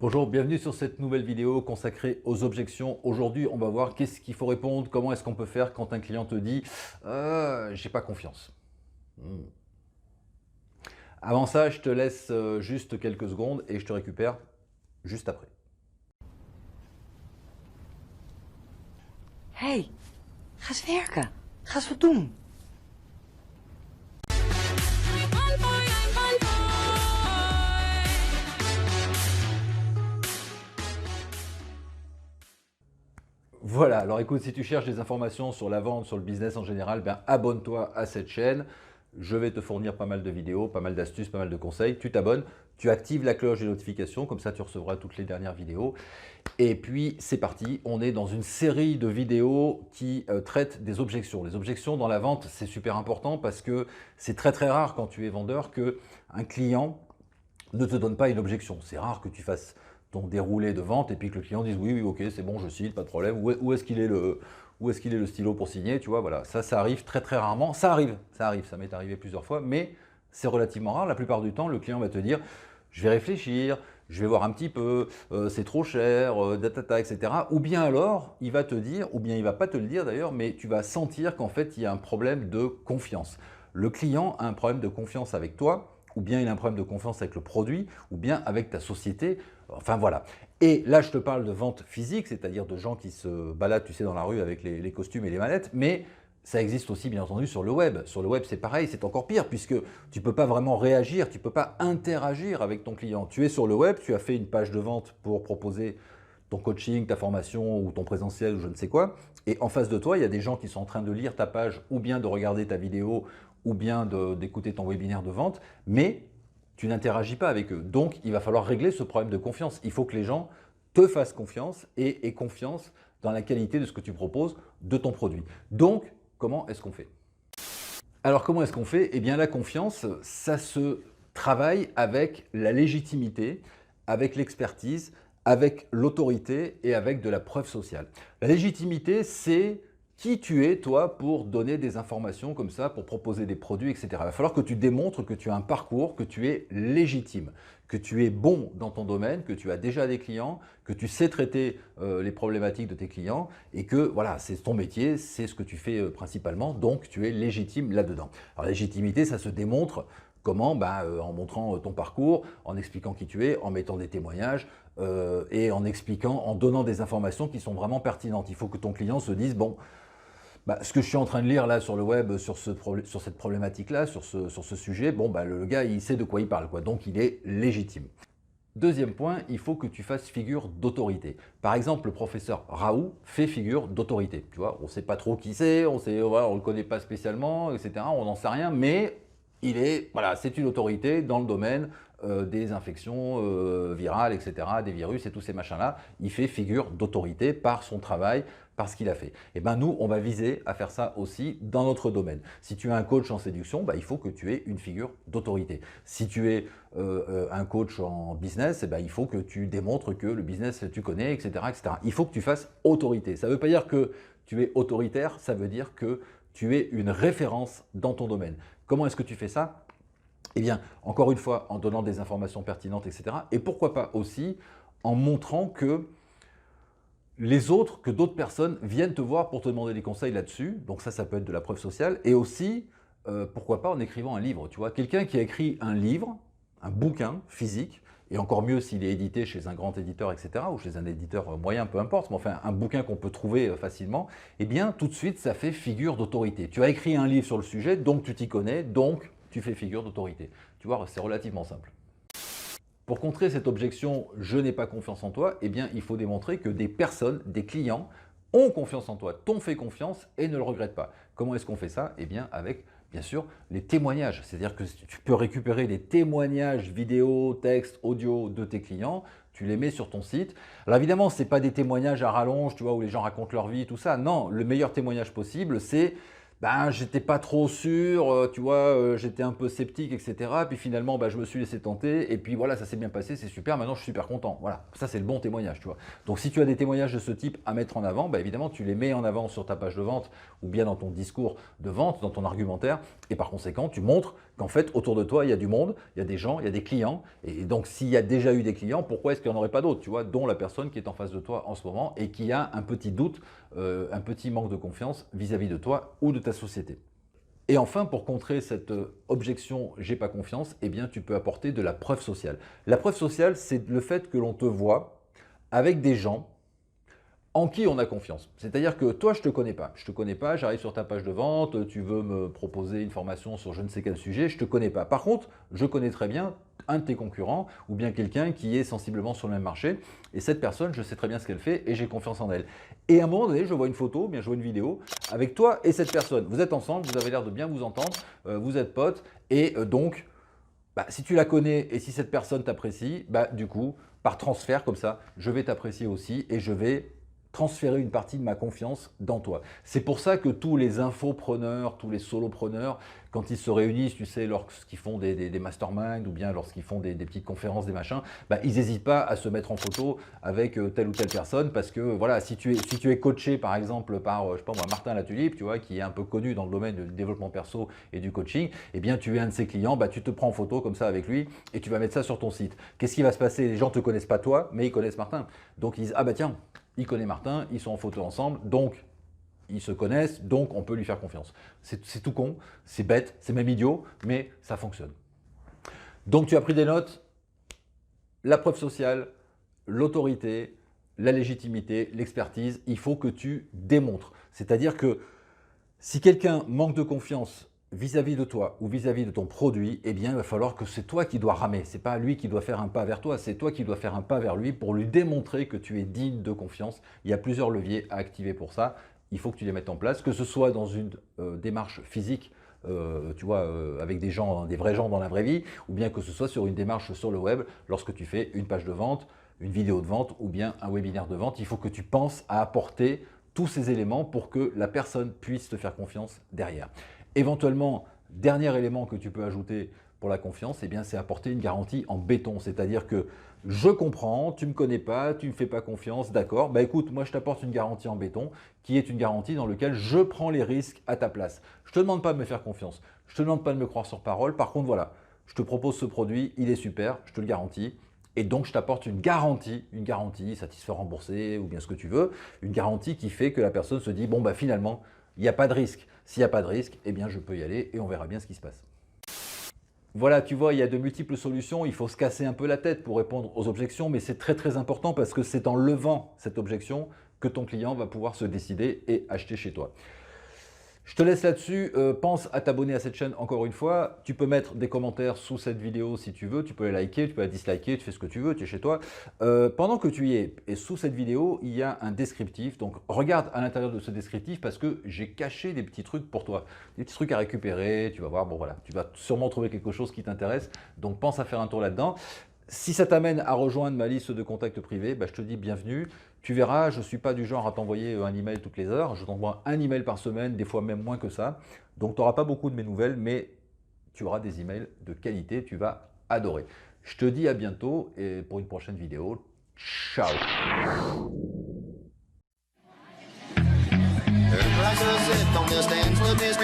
Bonjour, bienvenue sur cette nouvelle vidéo consacrée aux objections. Aujourd'hui, on va voir qu'est-ce qu'il faut répondre, comment est-ce qu'on peut faire quand un client te dit j'ai pas confiance. Hmm. Avant ça, je te laisse juste quelques secondes et je te récupère juste après. Hey, ga eens werken. Ga eens wat doen. Voilà, alors écoute, si tu cherches des informations sur la vente, sur le business en général, ben abonne-toi à cette chaîne. Je vais te fournir pas mal de vidéos, pas mal d'astuces, pas mal de conseils. Tu t'abonnes, tu actives la cloche des notifications, comme ça tu recevras toutes les dernières vidéos. Et puis c'est parti, on est dans une série de vidéos qui traitent des objections. Les objections dans la vente, c'est super important parce que c'est très rare quand tu es vendeur qu'un client ne te donne pas une objection. C'est rare que tu fasses ton déroulé de vente et puis que le client dise oui, ok, c'est bon, je signe, pas de problème. Où est-ce qu'il est le stylo pour signer, tu vois, voilà. Ça arrive très rarement. Ça arrive, ça m'est arrivé plusieurs fois, mais c'est relativement rare. La plupart du temps, le client va te dire je vais réfléchir, je vais voir un petit peu, c'est trop cher, etc. Ou bien alors, il va te dire, ou bien il va pas te le dire d'ailleurs, mais tu vas sentir qu'en fait, il y a un problème de confiance. Le client a un problème de confiance avec toi, ou bien il a un problème de confiance avec le produit, ou bien avec ta société. Enfin voilà. Et là, je te parle de vente physique, c'est-à-dire de gens qui se baladent, tu sais, dans la rue avec les costumes et les manettes, mais ça existe aussi, bien entendu, sur le web. Sur le web, c'est pareil, c'est encore pire, puisque tu ne peux pas vraiment réagir, tu ne peux pas interagir avec ton client. Tu es sur le web, tu as fait une page de vente pour proposer ton coaching, ta formation ou ton présentiel ou je ne sais quoi, et en face de toi, il y a des gens qui sont en train de lire ta page ou bien de regarder ta vidéo ou bien d'écouter ton webinaire de vente, mais tu n'interagis pas avec eux. Donc, il va falloir régler ce problème de confiance. Il faut que les gens te fassent confiance et aient confiance dans la qualité de ce que tu proposes, de ton produit. Donc, comment est-ce qu'on fait? Alors, comment est-ce qu'on fait? Eh bien, la confiance, ça se travaille avec la légitimité, avec l'expertise, avec l'autorité et avec de la preuve sociale. La légitimité, c'est qui tu es, toi, pour donner des informations comme ça, pour proposer des produits, etc. Il va falloir que tu démontres que tu as un parcours, que tu es légitime, que tu es bon dans ton domaine, que tu as déjà des clients, que tu sais traiter les problématiques de tes clients et que voilà, c'est ton métier, c'est ce que tu fais principalement, donc tu es légitime là-dedans. Alors la légitimité, ça se démontre comment? En montrant ton parcours, en expliquant qui tu es, en mettant des témoignages et en expliquant, en donnant des informations qui sont vraiment pertinentes. Il faut que ton client se dise, bon, ce que je suis en train de lire là sur le web, sur cette problématique-là, sur ce sujet, bon, le gars, il sait de quoi il parle, quoi. Donc, il est légitime. Deuxième point, il faut que tu fasses figure d'autorité. Par exemple, le professeur Raoult fait figure d'autorité. Tu vois, on ne sait pas trop qui c'est, on ne le connaît pas spécialement, etc. On n'en sait rien, mais voilà, c'est une autorité dans le domaine des infections virales, etc., des virus et tous ces machins-là. Il fait figure d'autorité par son travail, par ce qu'il a fait. Et bien nous, on va viser à faire ça aussi dans notre domaine. Si tu es un coach en séduction, il faut que tu aies une figure d'autorité. Si tu es un coach en business, il faut que tu démontres que le business, tu connais, etc., etc. Il faut que tu fasses autorité. Ça ne veut pas dire que tu es autoritaire, ça veut dire que tu es une référence dans ton domaine. Comment est-ce que tu fais ça? Eh bien, encore une fois, en donnant des informations pertinentes, etc. Et pourquoi pas aussi en montrant que que d'autres personnes viennent te voir pour te demander des conseils là-dessus. Donc ça peut être de la preuve sociale. Et aussi, pourquoi pas en écrivant un livre. Tu vois, quelqu'un qui a écrit un livre, un bouquin physique, et encore mieux s'il est édité chez un grand éditeur, etc., ou chez un éditeur moyen, peu importe, mais enfin un bouquin qu'on peut trouver facilement, eh bien tout de suite ça fait figure d'autorité. Tu as écrit un livre sur le sujet, donc tu t'y connais, donc tu fais figure d'autorité. Tu vois, c'est relativement simple. Pour contrer cette objection « je n'ai pas confiance en toi », eh bien, il faut démontrer que des personnes, des clients, ont confiance en toi, t'ont fait confiance et ne le regrettent pas. Comment est-ce qu'on fait ça? Eh bien, avec, bien sûr, les témoignages. C'est-à-dire que tu peux récupérer des témoignages vidéo, texte, audio de tes clients, tu les mets sur ton site. Alors évidemment, ce n'est pas des témoignages à rallonge, tu vois, où les gens racontent leur vie, tout ça. Non, le meilleur témoignage possible, c'est ben, j'étais pas trop sûr, tu vois, j'étais un peu sceptique, etc. Puis finalement, ben, je me suis laissé tenter. Et puis voilà, ça s'est bien passé, c'est super. Maintenant, je suis super content. Voilà, ça c'est le bon témoignage, tu vois. Donc si tu as des témoignages de ce type à mettre en avant, ben, évidemment, tu les mets en avant sur ta page de vente ou bien dans ton discours de vente, dans ton argumentaire. Et par conséquent, tu montres qu'en fait, autour de toi, il y a du monde, il y a des gens, il y a des clients. Et donc, s'il y a déjà eu des clients, pourquoi est-ce qu'il n'y en aurait pas d'autres, tu vois, dont la personne qui est en face de toi en ce moment et qui a un petit doute, un petit manque de confiance vis-à-vis de toi ou de ta société. Et enfin, pour contrer cette objection « j'ai pas confiance », eh bien, tu peux apporter de la preuve sociale. La preuve sociale, c'est le fait que l'on te voit avec des gens en qui on a confiance. C'est-à-dire que toi, je ne te connais pas. Je ne te connais pas, j'arrive sur ta page de vente, tu veux me proposer une formation sur je ne sais quel sujet, je ne te connais pas. Par contre, je connais très bien un de tes concurrents ou bien quelqu'un qui est sensiblement sur le même marché. Et cette personne, je sais très bien ce qu'elle fait et j'ai confiance en elle. Et à un moment donné, je vois une photo, bien je vois une vidéo avec toi et cette personne. Vous êtes ensemble, vous avez l'air de bien vous entendre, vous êtes potes et donc, bah, si tu la connais et si cette personne t'apprécie, bah, du coup, par transfert comme ça, je vais t'apprécier aussi et je vais transférer une partie de ma confiance dans toi. C'est pour ça que tous les infopreneurs, tous les solopreneurs, quand ils se réunissent, tu sais, lorsqu'ils font des masterminds ou bien lorsqu'ils font des petites conférences, des machins, bah, ils n'hésitent pas à se mettre en photo avec telle ou telle personne parce que voilà, si tu es coaché par exemple par, je sais pas moi, Martin Latulippe, tu vois, qui est un peu connu dans le domaine du développement perso et du coaching, eh bien tu es un de ses clients, bah, tu te prends en photo comme ça avec lui et tu vas mettre ça sur ton site. Qu'est-ce qui va se passer? Les gens ne te connaissent pas toi, mais ils connaissent Martin. Donc ils disent, ah bah tiens, il connaît Martin, ils sont en photo ensemble, donc ils se connaissent, donc on peut lui faire confiance. C'est tout con, c'est bête, c'est même idiot, mais ça fonctionne. Donc tu as pris des notes, la preuve sociale, l'autorité, la légitimité, l'expertise, il faut que tu démontres. C'est-à-dire que si quelqu'un manque de confiance vis-à-vis de toi ou vis-à-vis de ton produit, eh bien, il va falloir que c'est toi qui dois ramer. Ce n'est pas lui qui doit faire un pas vers toi, c'est toi qui dois faire un pas vers lui pour lui démontrer que tu es digne de confiance. Il y a plusieurs leviers à activer pour ça. Il faut que tu les mettes en place, que ce soit dans une démarche physique, tu vois, avec des gens, des vrais gens dans la vraie vie, ou bien que ce soit sur une démarche sur le web, lorsque tu fais une page de vente, une vidéo de vente ou bien un webinaire de vente. Il faut que tu penses à apporter tous ces éléments pour que la personne puisse te faire confiance derrière. Éventuellement, dernier élément que tu peux ajouter pour la confiance, eh bien, c'est apporter une garantie en béton. C'est-à-dire que je comprends, tu ne me connais pas, tu ne me fais pas confiance, d'accord, bah écoute, moi je t'apporte une garantie en béton qui est une garantie dans laquelle je prends les risques à ta place. Je ne te demande pas de me faire confiance, je ne te demande pas de me croire sur parole, par contre voilà, je te propose ce produit, il est super, je te le garantis. Et donc, je t'apporte une garantie, satisfait remboursé ou bien ce que tu veux, une garantie qui fait que la personne se dit, bon, bah finalement, il n'y a pas de risque. S'il n'y a pas de risque, eh bien, je peux y aller et on verra bien ce qui se passe. Voilà, tu vois, il y a de multiples solutions. Il faut se casser un peu la tête pour répondre aux objections, mais c'est très très important parce que c'est en levant cette objection que ton client va pouvoir se décider et acheter chez toi. Je te laisse là-dessus, pense à t'abonner à cette chaîne encore une fois. Tu peux mettre des commentaires sous cette vidéo si tu veux, tu peux les liker, tu peux la disliker, tu fais ce que tu veux, tu es chez toi. Pendant que tu y es, et sous cette vidéo, il y a un descriptif. Donc regarde à l'intérieur de ce descriptif parce que j'ai caché des petits trucs pour toi. Des petits trucs à récupérer, tu vas voir, bon voilà, tu vas sûrement trouver quelque chose qui t'intéresse. Donc pense à faire un tour là-dedans. Si ça t'amène à rejoindre ma liste de contacts privés, bah, je te dis bienvenue. Tu verras, je ne suis pas du genre à t'envoyer un email toutes les heures. Je t'envoie un email par semaine, des fois même moins que ça. Donc tu n'auras pas beaucoup de mes nouvelles, mais tu auras des emails de qualité. Tu vas adorer. Je te dis à bientôt et pour une prochaine vidéo. Ciao. Prices sit on the stands with his